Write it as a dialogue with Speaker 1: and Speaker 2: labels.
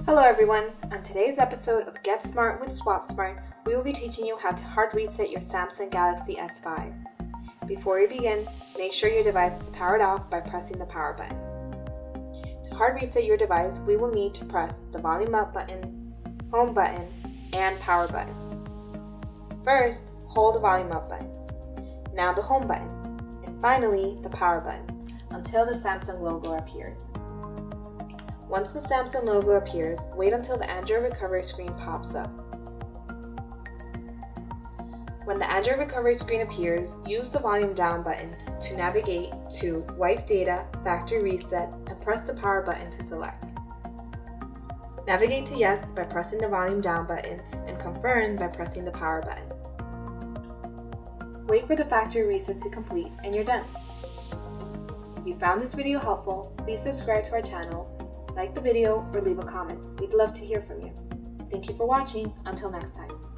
Speaker 1: Hello everyone! On today's episode of Get Smart with SwapSmart, we will be teaching you how to hard reset your Samsung Galaxy S5. Before we begin, make sure your device is powered off by pressing the power button. To hard reset your device, we will need to press the volume up button, home button, and power button. First, hold the volume up button, now the home button, and finally the power button until the Samsung logo appears. Once the Samsung logo appears, wait until the Android recovery screen pops up. When the Android recovery screen appears, use the volume down button to navigate to Wipe Data, Factory Reset, and press the power button to select. Navigate to Yes by pressing the volume down button and Confirm by pressing the power button. Wait for the factory reset to complete and you're done. If you found this video helpful, please subscribe to our channel, like the video, or leave a comment. We'd love to hear from you. Thank you for watching. Until next time.